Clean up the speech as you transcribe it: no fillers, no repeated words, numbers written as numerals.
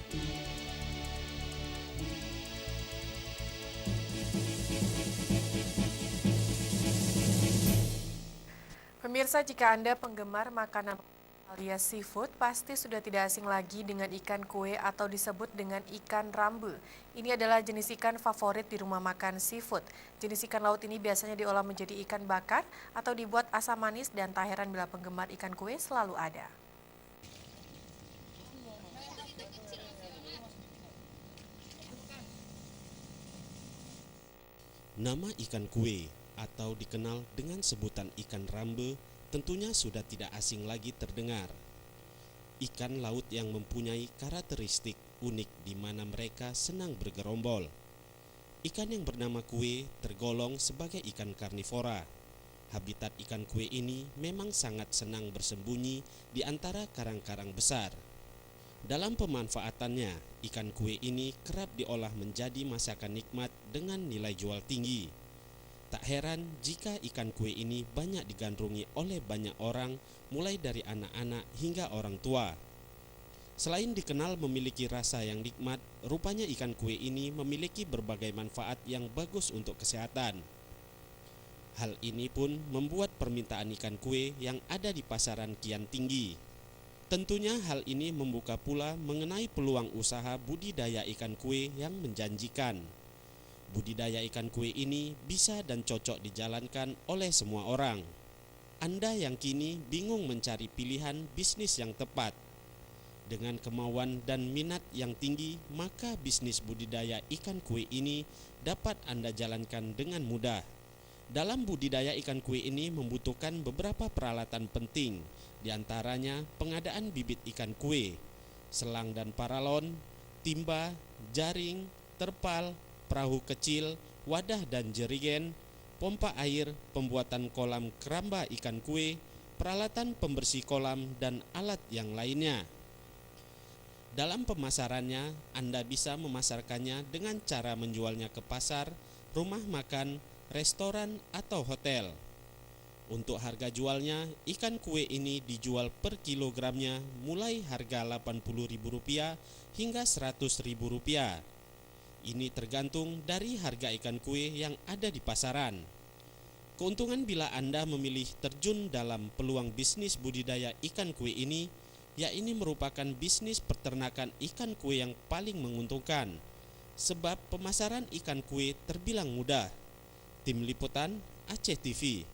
Pemirsa, jika Anda penggemar makanan alias seafood, pasti sudah tidak asing lagi dengan ikan kue atau disebut dengan ikan rambe. Ini adalah jenis ikan favorit di rumah makan seafood. Jenis ikan laut ini biasanya diolah menjadi ikan bakar atau dibuat asam manis, dan tak heran bila penggemar ikan kue selalu ada. Nama ikan kue atau dikenal dengan sebutan ikan rambe tentunya sudah tidak asing lagi terdengar. Ikan laut yang mempunyai karakteristik unik di mana mereka senang bergerombol. Ikan yang bernama kue tergolong sebagai ikan karnivora. Habitat ikan kue ini memang sangat senang bersembunyi di antara karang-karang besar. Dalam pemanfaatannya, ikan kue ini kerap diolah menjadi masakan nikmat dengan nilai jual tinggi. Tak heran jika ikan kue ini banyak digandrungi oleh banyak orang, mulai dari anak-anak hingga orang tua. Selain dikenal memiliki rasa yang nikmat, rupanya ikan kue ini memiliki berbagai manfaat yang bagus untuk kesehatan. Hal ini pun membuat permintaan ikan kue yang ada di pasaran kian tinggi. Tentunya hal ini membuka pula mengenai peluang usaha budidaya ikan kue yang menjanjikan. Budidaya ikan kue ini bisa dan cocok dijalankan oleh semua orang. Anda yang kini bingung mencari pilihan bisnis yang tepat. Dengan kemauan dan minat yang tinggi, maka bisnis budidaya ikan kue ini dapat Anda jalankan dengan mudah. Dalam budidaya ikan kue ini membutuhkan beberapa peralatan penting, diantaranya pengadaan bibit ikan kue, selang dan paralon, timba, jaring, terpal, perahu kecil, wadah dan jerigen, pompa air, pembuatan kolam keramba ikan kue, peralatan pembersih kolam, dan alat yang lainnya. Dalam pemasarannya, Anda bisa memasarkannya dengan cara menjualnya ke pasar, rumah makan, restoran, atau hotel. Untuk harga jualnya, ikan kue ini dijual per kilogramnya mulai harga Rp80.000 hingga Rp100.000. Ini tergantung dari harga ikan kue yang ada di pasaran. Keuntungan bila Anda memilih terjun dalam peluang bisnis budidaya ikan kue ini, yakni merupakan bisnis peternakan ikan kue yang paling menguntungkan, sebab pemasaran ikan kue terbilang mudah. Tim Liputan Aceh TV.